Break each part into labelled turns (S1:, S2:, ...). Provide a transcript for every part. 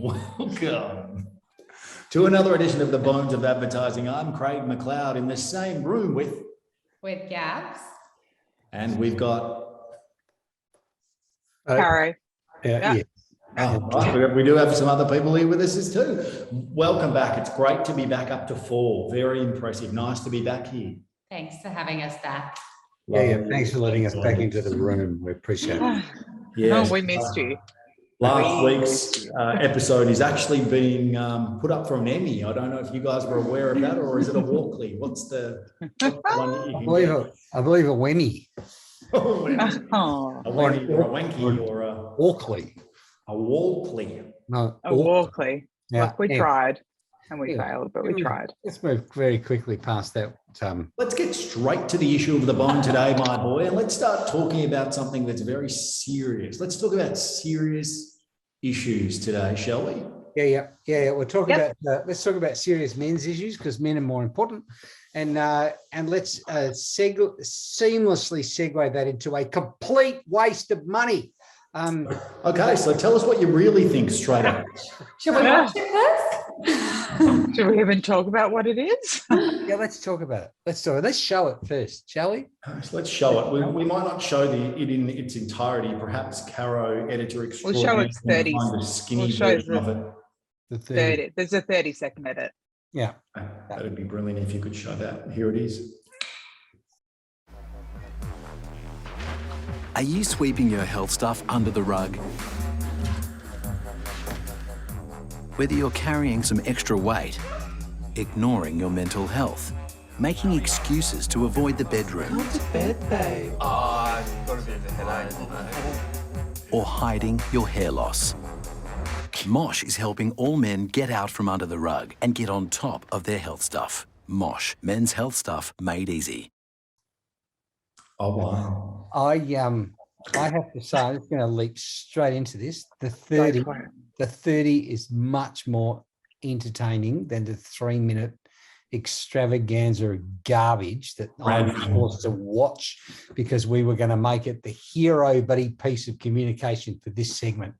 S1: Welcome to another edition of the Bones of Advertising. I'm Craig McLeod in the same room with
S2: Gabs.
S1: And we've got
S3: CARO.
S1: yeah. Oh, right. We do have some other people here with us too. Welcome back. It's great to be back up to 4. Very impressive. Nice to be back here.
S2: Thanks for having us back.
S4: Yeah, thanks for letting us back into the room. We appreciate it.
S1: Yes.
S3: Oh, we missed you.
S1: Last week's episode is actually being put up for an Emmy. I don't know if you guys were aware of that, or is it a Walkley? What's the one that you can get?
S4: I believe a Wenny.
S1: A Wenny or a Wanky or a
S4: Walkley.
S1: A Walkley.
S4: No,
S3: A Walkley.
S4: Yeah.
S3: Look, we tried and we failed, but we tried.
S4: Let's move very quickly past that.
S1: Let's get straight to the issue of the bone today, my boy, and let's start talking about something that's very serious. Let's talk about serious issues today, shall we?
S4: Yeah. We're talking about. Let's talk about serious men's issues because men are more important, and let's seamlessly segue that into a complete waste of money.
S1: Okay, so tell us what you really think straight up.
S2: Should we watch it first?
S3: Should we even talk about what it is?
S4: Yeah, let's talk about it. Let's show it first, shall we?
S1: So let's show it. We might not show it in its entirety. Perhaps CARO, editor extraordinaire,
S3: we'll show it 30.
S1: Kind of skinny
S3: we'll show
S1: version of it.
S4: The 30.
S3: There's a 30-second edit.
S4: Yeah.
S1: That'd be brilliant if you could show that. Here it is.
S5: Are you sweeping your health stuff under the rug? Whether you're carrying some extra weight, ignoring your mental health, making excuses to avoid the bedroom, or hiding your hair loss, Mosh is helping all men get out from under the rug and get on top of their health stuff. Mosh, men's health stuff made easy.
S1: Oh, wow.
S4: I have to say, I'm just going to leap straight into this. The 30 is much more entertaining than the 3-minute extravaganza of garbage that I was forced to watch because we were going to make it the hero-buddy piece of communication for this segment.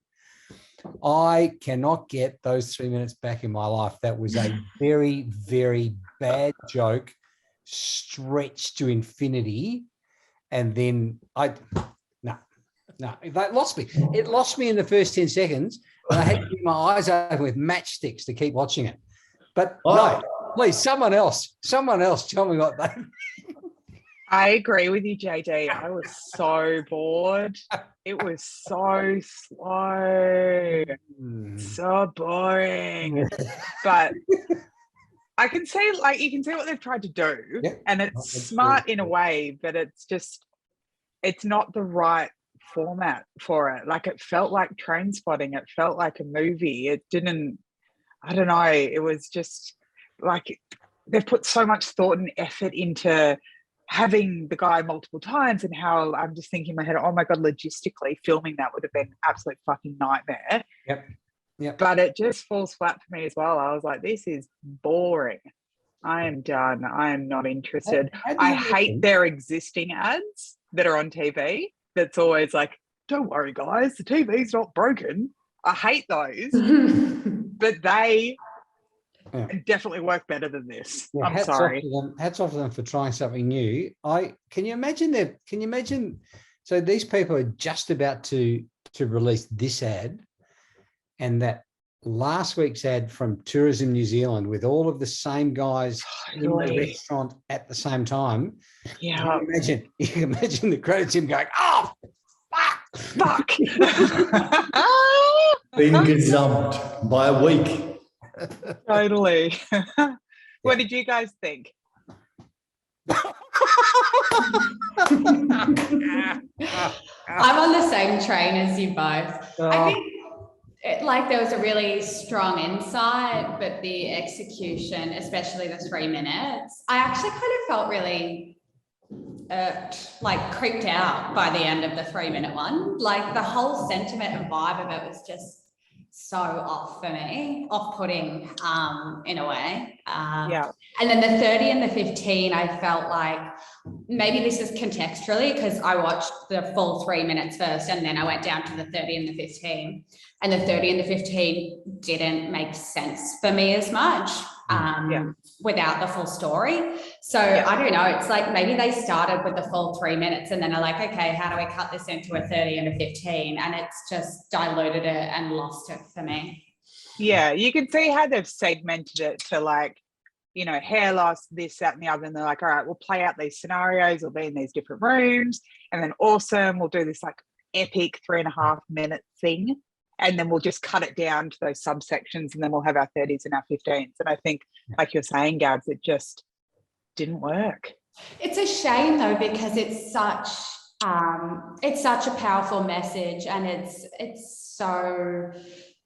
S4: I cannot get those 3 minutes back in my life. That was a very, very bad joke stretched to infinity. And then that lost me. It lost me in the first 10 seconds. And I had to keep my eyes open with matchsticks to keep watching it. But no, please, someone else tell me what they.
S3: I agree with you, JD. I was so bored. It was so slow, so boring. But I can see, you can see what they've tried to do, and it's smart in a way, but it's not the right format for it. Like, it felt like Train Spotting. It felt like a movie. It didn't, I don't know. It was just like they've put so much thought and effort into having the guy multiple times, and how I'm just thinking in my head, oh my God, logistically filming that would have been an absolute fucking nightmare.
S4: Yep.
S3: But it just falls flat for me as well. I was like, this is boring. I am done. I am not interested. I hate their existing ads that are on TV. That's always like, don't worry, guys, the TV's not broken. I hate those. But they definitely work better than this.
S4: Yeah,
S3: I'm sorry.
S4: Hats off to them for trying something new. Can you imagine? So these people are just about to release this ad, and that last week's ad from Tourism New Zealand with all of the same guys in the restaurant at the same time.
S3: Yeah.
S4: You can imagine the credits him going, oh, fuck.
S1: Being gazumped by a week.
S3: Totally. What did you guys think?
S2: I'm on the same train as you both. I think there was a really strong insight, but the execution, especially the 3 minutes, I actually kind of felt really creeped out by the end of the 3-minute one. Like, the whole sentiment and vibe of it was just so off for me, off-putting in a way.
S3: Yeah.
S2: And then the 30 and the 15, I felt like maybe this is contextually because I watched the full 3 minutes first and then I went down to the 30 and the 15. And the 30 and the 15 didn't make sense for me as much without the full story. So I don't know, it's like maybe they started with the full 3 minutes and then are like, okay, how do we cut this into a 30 and a 15? And it's just diluted it and lost it for me.
S3: Yeah, you can see how they've segmented it to like, you know, hair loss, this, that, and the other. And they're like, all right, we'll play out these scenarios, we'll be in these different rooms. And then awesome, we'll do this like epic 3.5 minute thing. And then we'll just cut it down to those subsections and then we'll have our 30s and our 15s. And I think, like you're saying, Gabs, it just didn't work.
S2: It's a shame though, because it's such a powerful message, and it's so,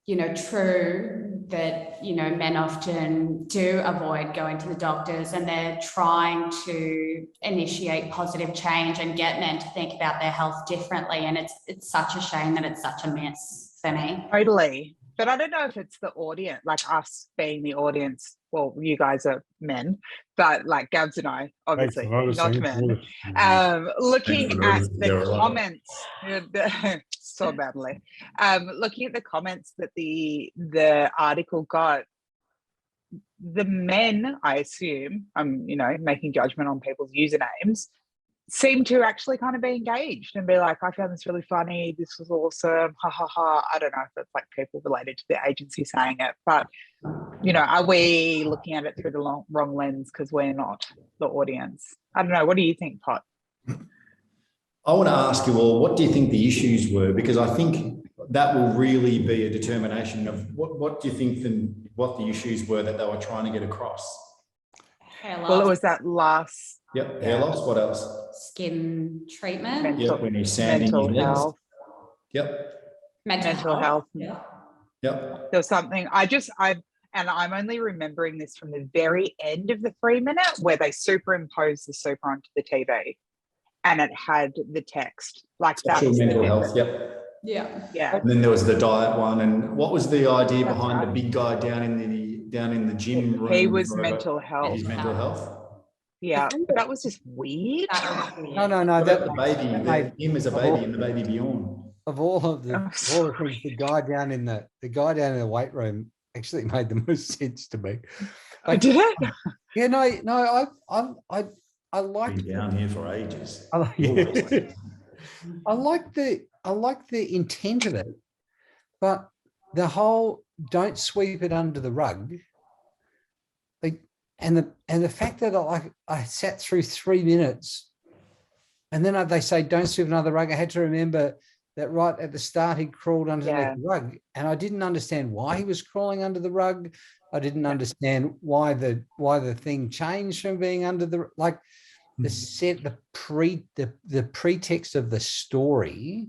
S2: you know, true that, you know, men often do avoid going to the doctors, and they're trying to initiate positive change and get men to think about their health differently. And it's such a shame that it's such a miss for me.
S3: Totally. But I don't know if it's the audience, like us being the audience. Well, you guys are men, but like Gabs and I, obviously not men. Looking at the comments, so badly. Looking at the comments that the article got, the men, I assume, I'm, you know, making judgment on people's usernames, seem to actually kind of be engaged and be like, I found this really funny, this was awesome, ha ha ha. I don't know if it's like people related to the agency saying it, but, you know, are we looking at it through the wrong lens because we're not the audience? I don't know. What do you think, Pot?
S1: I want to ask you all, what do you think the issues were? Because I think that will really be a determination of what do you think what the issues were that they were trying to get across?
S3: Well, it was that last...
S1: Yep, hair loss. What else?
S2: Skin treatment.
S1: Yep, when he's sanding his legs.
S3: Health.
S1: Yep.
S2: Mental health.
S3: Yeah.
S1: Yep.
S3: There was something and I'm only remembering this from the very end of the 3 minute where they superimposed the super onto the TV and it had the text like that.
S1: Mental health. Yep.
S2: Yeah.
S1: And then there was the diet one. And what was the idea behind the big guy down in the gym room?
S3: He was mental health.
S1: His mental health.
S3: Yeah, that was just weird.
S4: No.
S1: That the baby, him as a baby and the baby beyond.
S4: Of all of the things, the guy down in the weight room actually made the most sense to me.
S3: I did it.
S4: Yeah, no. I like
S1: been down here for ages.
S4: I like the intent of it, but the whole don't sweep it under the rug. And the fact that I sat through 3 minutes and then they say, don't sweep another rug. I had to remember that right at the start, he crawled underneath the rug and I didn't understand why he was crawling under the rug. I didn't understand why the thing changed from being under the, like the pretext of the story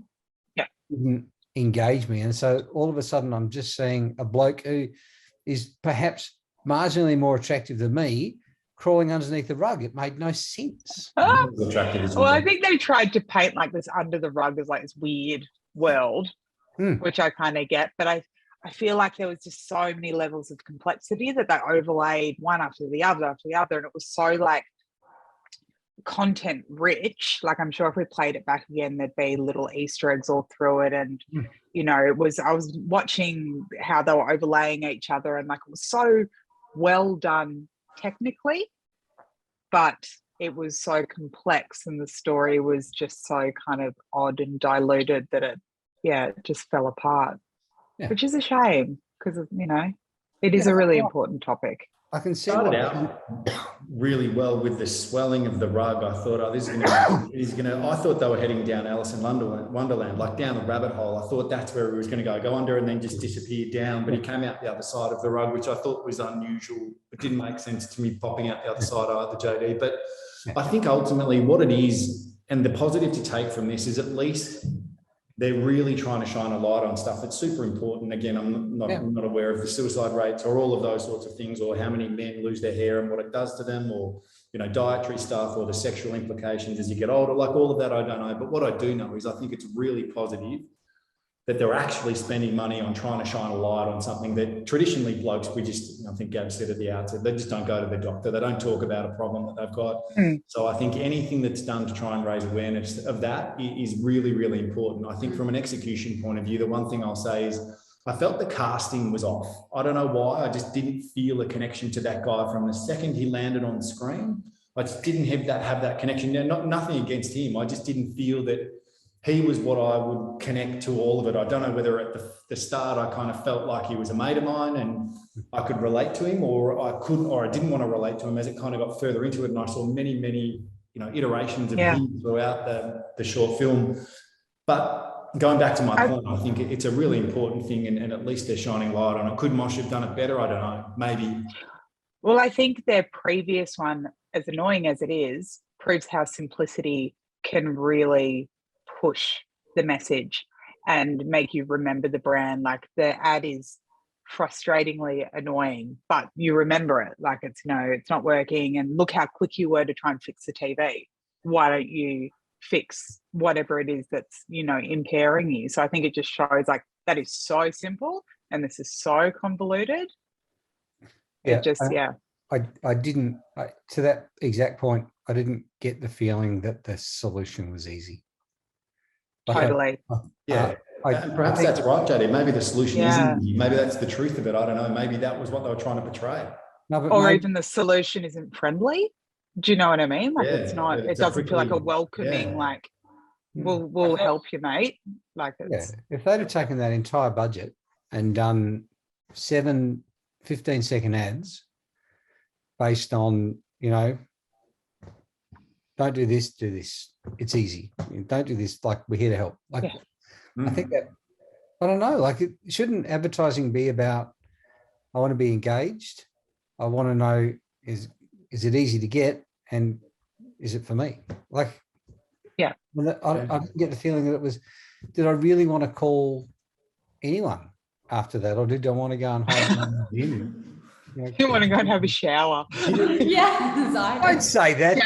S4: didn't engage me. And so all of a sudden I'm just seeing a bloke who is perhaps marginally more attractive than me crawling underneath the rug. It made no sense.
S3: Well, I think they tried to paint like this under the rug as like this weird world, which I kind of get, but I feel like there was just so many levels of complexity that they overlaid one after the other, and it was so like content rich. Like I'm sure if we played it back again, there'd be little Easter eggs all through it, and you know, I was watching how they were overlaying each other, and like it was so well done technically, but it was so complex and the story was just so kind of odd and diluted that it just fell apart, which is a shame because, you know, it is a really important topic.
S4: I can see
S1: started out really well with the swelling of the rug. I thought, I thought they were heading down Alice in Wonderland, like down a rabbit hole. I thought that's where he was going to go under and then just disappear down. But he came out the other side of the rug, which I thought was unusual. It didn't make sense to me popping out the other side either, JD. But I think ultimately what it is, and the positive to take from this is at least they're really trying to shine a light on stuff that's super important. Again, I'm not aware of the suicide rates or all of those sorts of things, or how many men lose their hair and what it does to them, or, you know, dietary stuff or the sexual implications as you get older. Like all of that, I don't know. But what I do know is I think it's really positive that they're actually spending money on trying to shine a light on something that traditionally blokes, I think Gab said at the outset, they just don't go to the doctor. They don't talk about a problem that they've got. So I think anything that's done to try and raise awareness of that is really, really important. I think from an execution point of view, the one thing I'll say is I felt the casting was off. I don't know why. I just didn't feel a connection to that guy from the second he landed on screen. I just didn't have that connection. Now, nothing against him. I just didn't feel that he was what I would connect to all of it. I don't know whether at the start I kind of felt like he was a mate of mine and I could relate to him, or I couldn't, or I didn't want to relate to him as it kind of got further into it. And I saw many, iterations of him throughout the short film. But going back to my point, I think it's a really important thing, and at least they're shining light on it. Could Mosh have done it better? I don't know. Maybe.
S3: Well, I think their previous one, as annoying as it is, proves how simplicity can really push the message and make you remember the brand. Like the ad is frustratingly annoying, but you remember it. Like it's not working, and look how quick you were to try and fix the TV. Why don't you fix whatever it is that's impairing you? So I think it just shows like that is so simple and this is so convoluted.
S4: Yeah,
S3: it just
S4: I didn't to that exact point. I didn't get the feeling that the solution was easy.
S3: Totally.
S1: Perhaps that's right, JD. Maybe the solution isn't easy. Maybe that's the truth of it. I don't know. Maybe that was what they were trying to portray.
S4: No,
S3: or even the solution isn't friendly. Do you know what I mean? Like it's not. It doesn't feel like a welcoming. Like we'll help you, mate. Like it's.
S4: If they'd have taken that entire budget and done 7 15-second ads based on don't do this, do this. It's easy. Don't do this. Like we're here to help. Like I think that, I don't know, like shouldn't advertising be about, I want to be engaged. I want to know, is it easy to get? And is it for me? Like, I didn't get the feeling that it was, did I really want to call anyone after that? Or did I want to go and hide in?
S3: You want to go and have a shower.
S2: Yes,
S4: I'd say that.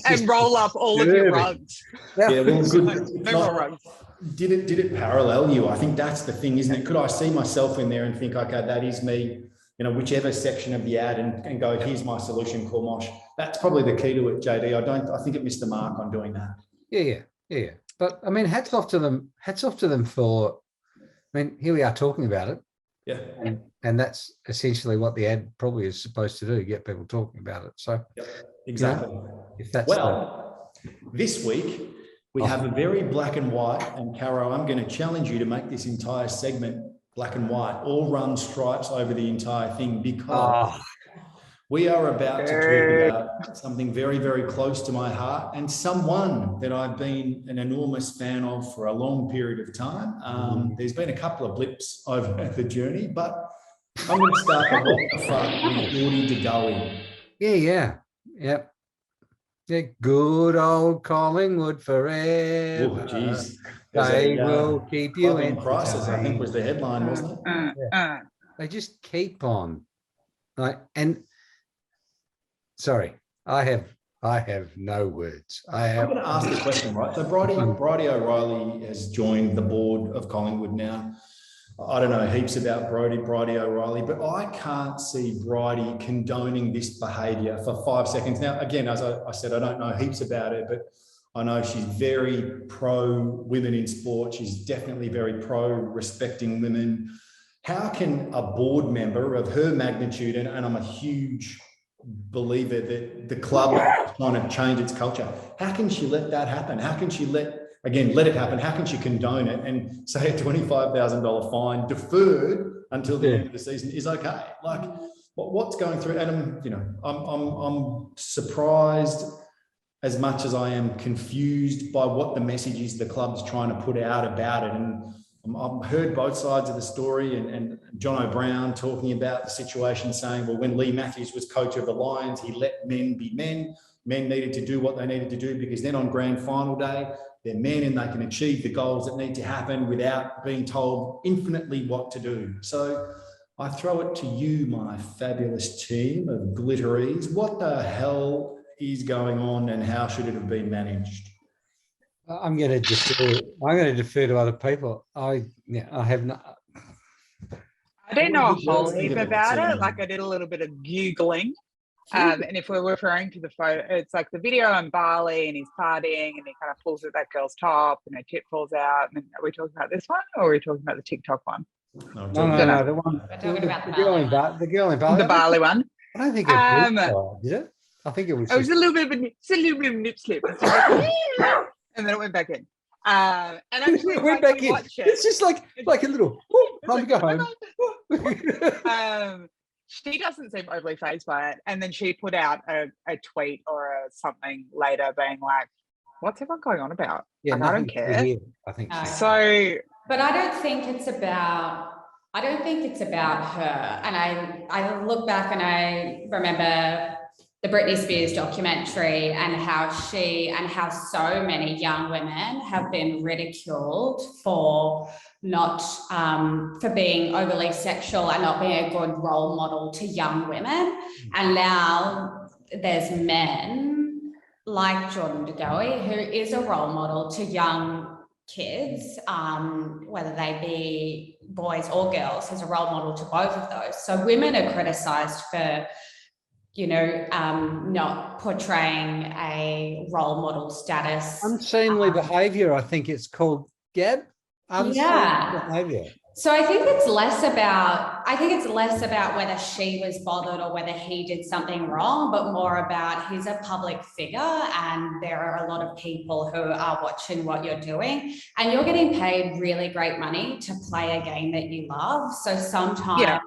S3: And roll up all of your rugs.
S1: Yeah, well,
S3: rugs.
S1: Did it parallel you? I think that's the thing, isn't it? Could I see myself in there and think, okay, that is me, whichever section of the ad and go, here's my solution, call Mosh. That's probably the key to it, JD. I think it missed the mark on doing that.
S4: Yeah. But I mean, hats off to them for, here we are talking about it.
S1: Yeah.
S4: And that's essentially what the ad probably is supposed to do, get people talking about it. So
S1: exactly.
S4: If that's
S1: this week we have a very black and white, and CARO, I'm going to challenge you to make this entire segment black and white, all run stripes over the entire thing, because we are about to talk about something very, very close to my heart and someone that I've been an enormous fan of for a long period of time. There's been a couple of blips over the journey, but I'm going to start the what the fuck with Geordie to Goey.
S4: Yeah. Good old Collingwood forever.
S1: Oh, geez.
S4: They will keep you in
S1: crisis, I think was the headline, wasn't it?
S4: They just keep on. And sorry, I have no words.
S1: I'm going to ask a question, right? So Bridie O'Reilly has joined the board of Collingwood now. I don't know heaps about Bridie O'Reilly, but I can't see Bridie condoning this behaviour for 5 seconds. Now, again, as I said, I don't know heaps about it, but I know she's very pro women in sport. She's definitely very pro respecting women. How can a board member of her magnitude, and I'm a huge believer that the club is trying to change its culture, how can she let that happen? How can she let it happen? How can she condone it and say a $25,000 fine deferred until the end of the season is okay? Like, what's going through? And I'm surprised as much as I am confused by what the message is the club's trying to put out about it. And I've heard both sides of the story, and John O'Brien talking about the situation, saying, well, when Lee Matthews was coach of the Lions, he let men be men. Men needed to do what they needed to do because then on grand final day, they're men and they can achieve the goals that need to happen without being told infinitely what to do. So I throw it to you, my fabulous team of glitteries. What the hell is going on and how should it have been managed?
S4: I'm going to defer to other people. I have not.
S3: I don't know a
S1: What
S3: whole
S1: else think
S3: heap
S1: of it?
S3: about it.
S1: So-
S3: Like I did a little bit of Googling. And if we're referring to the photo, it's like the video on Bali and he's partying and he kind of pulls at that girl's top and her tit falls out. And are we talking about this one or are we talking about the TikTok one?
S1: No,
S4: No, the one.
S2: We're talking about
S4: The
S2: the
S4: girl
S2: Bali
S4: in
S2: one.
S4: Bali. The girl in Bali.
S3: The Bali one.
S4: I don't think it was, did it? I think it was.
S3: It was a little bit of a nip slip. And then it went back in. And actually,
S4: It went back in.
S3: watch it,
S4: It's just like a little. Time to go home.
S3: She doesn't seem overly fazed by it. And then she put out a tweet or something later being like, what's everyone going on about?
S4: Yeah,
S3: Like, I don't care.
S4: Weird, I think.
S2: No.
S3: So,
S2: But I don't think it's about her. And I look back and I remember the Britney Spears documentary and how so many young women have been ridiculed for not for being overly sexual and not being a good role model to young women. And now there's men like Jordan De Goey, who is a role model to young kids, whether they be boys or girls, who's a role model to both of those. So women are criticised for, not portraying a role model status.
S4: Unseemly behaviour, I think it's called, Gab. Unseemly behaviour.
S2: So I think it's less about whether she was bothered or whether he did something wrong, but more about he's a public figure and there are a lot of people who are watching what you're doing and you're getting paid really great money to play a game that you love. So sometimes,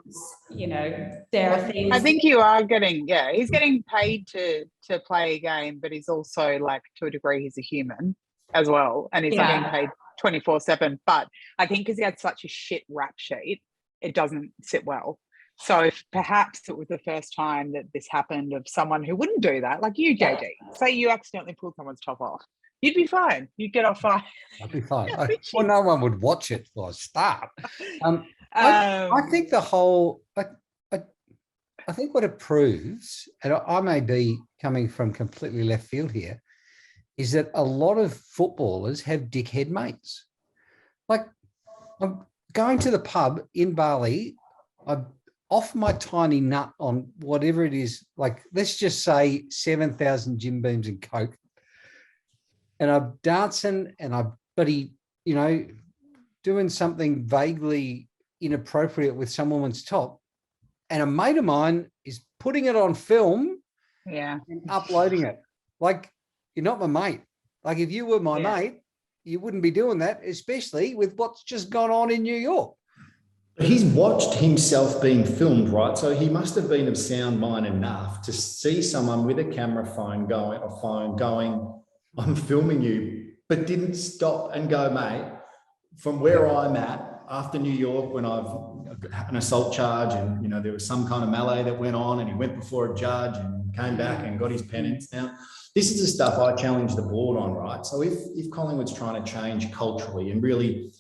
S2: there are things.
S3: I think you are he's getting paid to play a game, but he's also, like, to a degree, he's a human as well. And he's not getting paid 24/7, but I think because he had such a shit rap sheet, it doesn't sit well. So if perhaps it was the first time that this happened of someone who wouldn't do that, like you, JD, say you accidentally pulled someone's top off, you'd be fine. You'd get off fine.
S4: I'd be fine. Well, no one would watch it for a start. I think the whole, I think what it proves, and I may be coming from completely left field here, is that a lot of footballers have dickhead mates. Like, I'm going to the pub in Bali, I'm off my tiny nut on whatever it is, like, let's just say 7,000 Jim Beams and Coke. And I'm dancing and I'm, doing something vaguely inappropriate with some woman's top. And a mate of mine is putting it on film and uploading it. Like, you're not my mate. Like, if you were my mate, you wouldn't be doing that, especially with what's just gone on in New York.
S1: He's watched himself being filmed, right? So he must have been of sound mind enough to see someone with a camera phone going, I'm filming you, but didn't stop and go, mate, from where I'm at after New York, when I've an assault charge and, there was some kind of melee that went on and he went before a judge and came back and got his penance. Now, this is the stuff I challenge the board on, right? So if Collingwood's trying to change culturally and really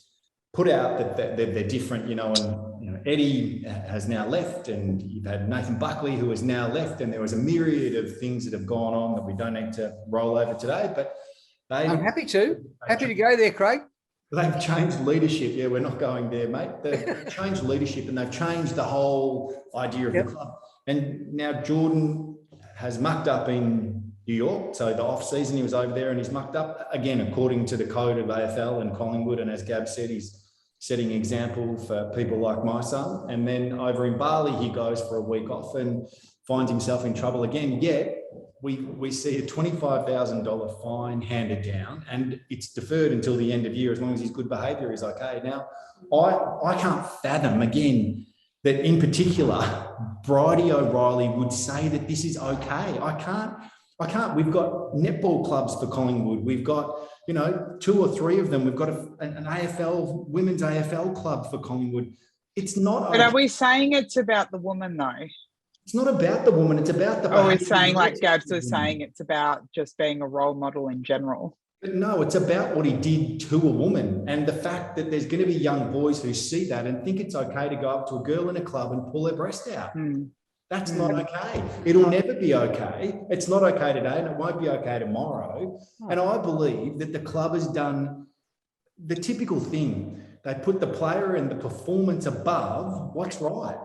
S1: put out that they're different, and Eddie has now left, and you've had Nathan Buckley who has now left, and there was a myriad of things that have gone on that we don't need to roll over today. But
S4: I'm happy to go there, Craig.
S1: They've changed leadership. Yeah, we're not going there, mate. They've changed leadership and they've changed the whole idea of the club. And now Jordan has mucked up in New York. So the off season he was over there and he's mucked up again, according to the code of AFL and Collingwood. And as Gab said, he's setting example for people like my son. And then over in Bali, he goes for a week off and finds himself in trouble again. Yet we see a $25,000 fine handed down and it's deferred until the end of year. As long as his good behaviour is okay. Now, I can't fathom again that in particular, Bridie O'Reilly would say that this is okay. I can't. We've got netball clubs for Collingwood. We've got, 2 or 3 of them. We've got an AFL, women's AFL club for Collingwood. It's not.
S3: But are we saying it's about the woman though?
S1: It's not about the woman. It's about the.
S3: Or we're saying, like Gabs was saying, it's about just being a role model in general.
S1: But no, it's about what he did to a woman and the fact that there's going to be young boys who see that and think it's okay to go up to a girl in a club and pull her breast out. That's not okay. It'll never be okay. It's not okay today and it won't be okay tomorrow. And I believe that the club has done the typical thing. They put the player and the performance above what's right.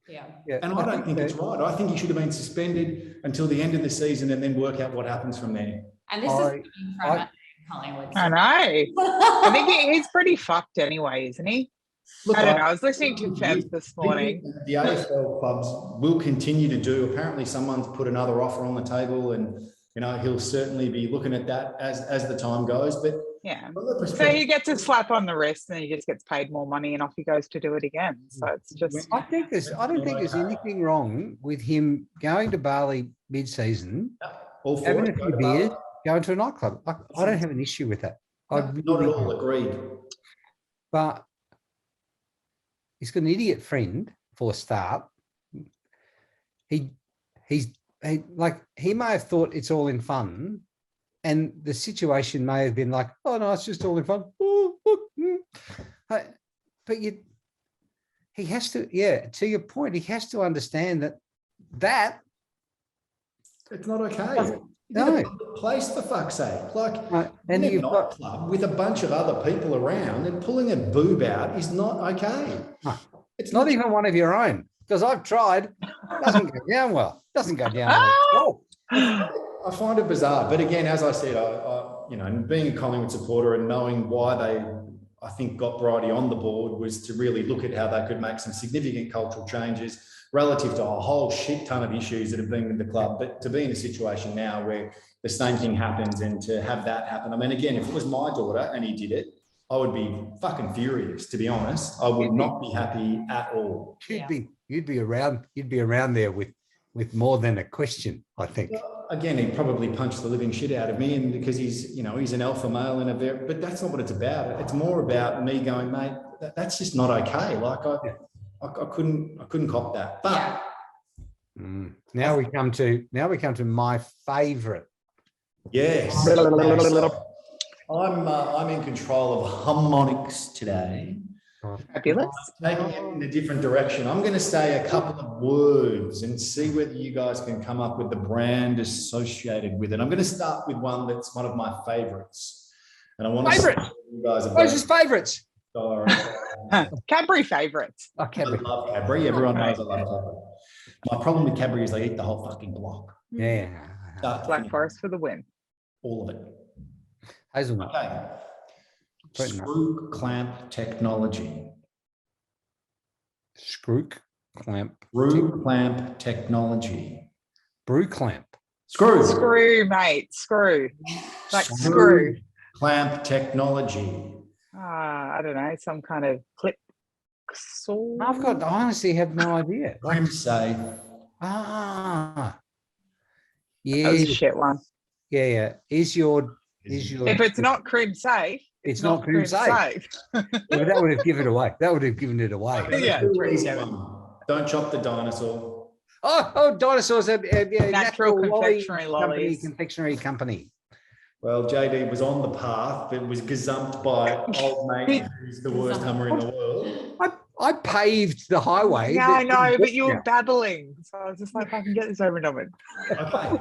S2: Yeah.
S1: And I don't think it's right. I think he should have been suspended until the end of the season and then work out what happens from there.
S2: And this is coming from Collingwood.
S3: I know. I think he's pretty fucked anyway, isn't he?
S1: Look,
S3: I don't know. I was listening to Feb this morning.
S1: The AFL clubs will continue to do. Apparently, someone's put another offer on the table, and he'll certainly be looking at that as the time goes. But
S3: yeah, so he gets a slap on the wrist, and he just gets paid more money, and off he goes to do it again. So it's just.
S4: I don't think there's anything wrong with him going to Bali mid-season, having a few beers, going to a nightclub. I don't have an issue with that.
S1: Not at all. Agreed.
S4: But he's got an idiot friend for a start. He may have thought it's all in fun, and the situation may have been like, oh no, it's just all in fun. But he has to, to your point, he has to understand that
S1: it's not okay.
S4: No
S1: place, for fuck's sake. Like,
S4: and you've got
S1: club with a bunch of other people around and pulling a boob out is not okay.
S4: It's not even one of your own, because I've tried. It doesn't go down well. It doesn't go down well.
S1: I find it bizarre. But again, as I said, I being a Collingwood supporter and knowing why they, I think, got Bridie on the board was to really look at how they could make some significant cultural changes relative to a whole shit ton of issues that have been with the club. But to be in a situation now where the same thing happens and to have that happen, I mean, again, if it was my daughter and he did it, I would be fucking furious, to be honest. I would not be happy at all.
S4: You'd be around there with more than a question, I think.
S1: Well, again, he'd probably punch the living shit out of me, and because he's an alpha male and but that's not what it's about. It's more about me going, mate, that's just not okay. Like I couldn't cop that. But
S4: now we come to my favourite.
S1: Yes. I'm in control of harmonics today.
S3: Fabulous.
S1: Taking it in a different direction. I'm going to say a couple of words and see whether you guys can come up with the brand associated with it. I'm going to start with one that's one of my favourites. And I want to
S4: favourite.
S1: You guys are
S4: What's his favourites?
S3: Cadbury favourites.
S1: I love Cadbury. Everyone knows I love Cadbury. My problem with Cadbury is they eat the whole fucking block.
S4: Yeah.
S3: Black Forest for the win.
S1: All of it.
S4: Hazelnut.
S1: Okay. Screw clamp technology.
S4: Screw clamp.
S1: Screw clamp technology.
S4: Brew clamp.
S1: Screw.
S3: Screw, mate. Screw. Like screw.
S1: Clamp technology.
S3: I don't know. Some kind of clip saw.
S4: I honestly have no idea.
S1: Crimp safe.
S4: Yeah.
S3: That was a shit one.
S4: Yeah. Is your
S3: if it's not crimp safe,
S4: it's not crimp safe. Well, that would have given it away. That would have given it away.
S3: Yeah.
S1: Don't chop the dinosaur.
S4: Oh, dinosaurs are
S3: natural confectionery
S4: confectionery company.
S1: Well, JD was on the path, but was gazumped by old mate who's the worst hummer in the world.
S4: I paved the highway.
S3: Yeah, I know, but you were babbling. So I was just like, I can get this over and done with.
S1: Okay.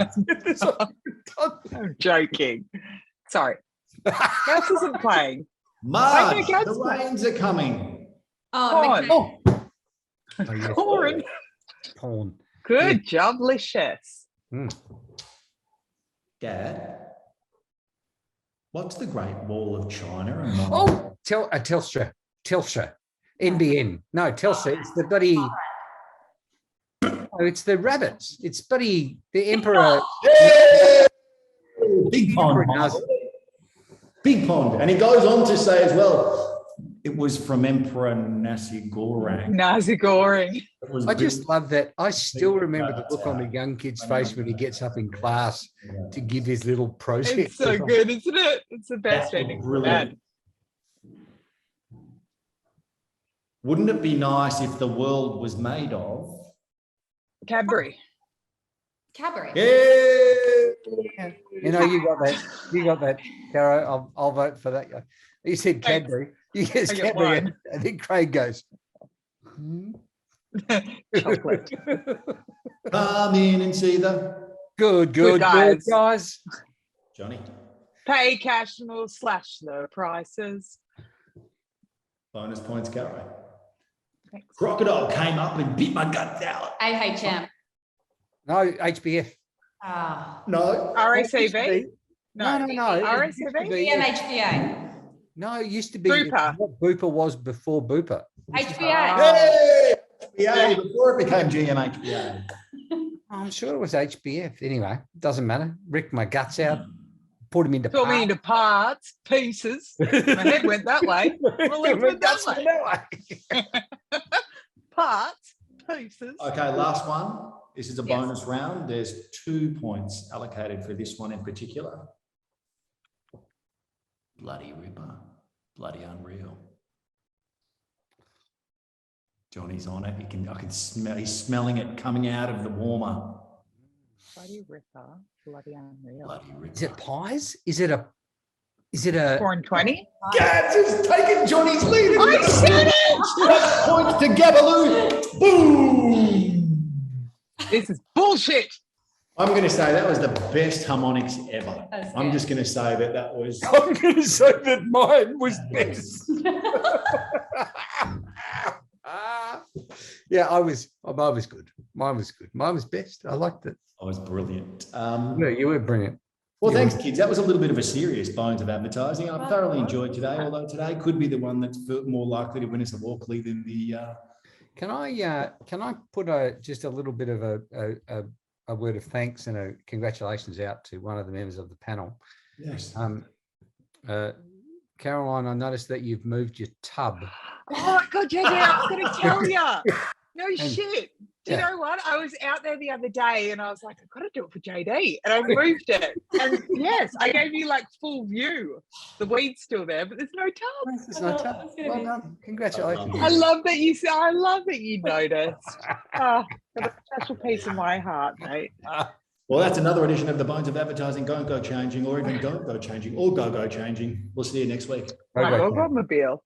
S3: I'm joking. Sorry. Gas isn't playing.
S1: Marge, the rains are coming.
S2: Oh,
S3: Corn.
S4: Corn.
S3: Good job, Licious.
S1: Dad, what's the Great Wall of China?
S4: Telstra. NBN. No, Telstra. It's the bloody. It's the rabbits. It's bloody the Emperor.
S1: Big pond. Big pond. And he goes on to say as well, it was from Emperor Nasi Goreng.
S3: Nasi Goreng.
S4: I just love that. I still remember the look on the young kid's face when he gets up in class to give his little project.
S3: It's so good, isn't it? It's the best ending.
S1: Brilliant. Wouldn't it be nice if the world was made of
S3: Cadbury?
S2: Cadbury.
S1: Yeah.
S4: You know, you got that, Caro. I'll vote for that guy. You said Cadbury. You guess Cadbury, and then Craig goes.
S3: Chocolate.
S1: Come in and see the
S4: Good guys.
S1: Johnny.
S3: Pay cash and we'll slash the prices.
S1: Bonus points, Caro.
S3: Thanks.
S1: Crocodile came up and bit my guts out.
S2: AHM.
S4: No, HBF.
S2: Ah.
S1: No.
S3: RACV?
S4: No.
S3: RACV?
S2: BMHBA.
S4: No, it used to be
S3: Booper.
S4: what Booper was before Booper.
S2: HBA.
S1: Hey! HBA, before it became GMHBA.
S4: I'm sure it was HBF. Anyway, doesn't matter. Ripped my guts out, put him into
S3: Tore me into parts, pieces. My head went that way. My legs went that way. Parts, pieces.
S1: Okay, last one. This is a bonus round. There's 2 points allocated for this one in particular. Bloody ripper. Bloody unreal. Johnny's on it. I can smell. He's smelling it coming out of the warmer.
S3: Bloody ripper. Bloody unreal.
S1: Bloody ripper.
S4: Is it pies? Is it a
S3: 4 and 20?
S1: Gabs has taken Johnny's lead.
S3: I said it!
S1: Points to Gabaloo. Boom.
S3: This is bullshit.
S1: I'm going to say that was the best harmonics ever.
S2: That's
S1: I'm
S2: good.
S1: just going to say that was.
S4: I'm going to say that mine was best. Yeah, mine was good. Mine was good. Mine was best. I liked it.
S1: I was brilliant.
S4: No, you were brilliant.
S1: Well, thanks, kids. That was a little bit of a serious bones of advertising. I've thoroughly enjoyed today, although today could be the one that's more likely to win us a Walkley than the.
S4: Can I put just a little bit of a word of thanks and a congratulations out to one of the members of the panel.
S1: Yes.
S4: Caroline, I noticed that you've moved your tub.
S3: Oh my God, JD, I was going to tell you. No shit. Do you
S4: yeah.
S3: know what? I was out there the other day and I was like, I've got to do it for JD. And I moved it. And yes, I gave you like full view. The weed's still there, but there's no tub.
S4: There's no tub. Well done. Congratulations.
S3: I love that you noticed. Oh, got a special piece in my heart, mate.
S1: Well, that's another edition of the Bones of Advertising. Don't go changing, or even don't go changing, or go changing. We'll see you next week.
S3: My automobile.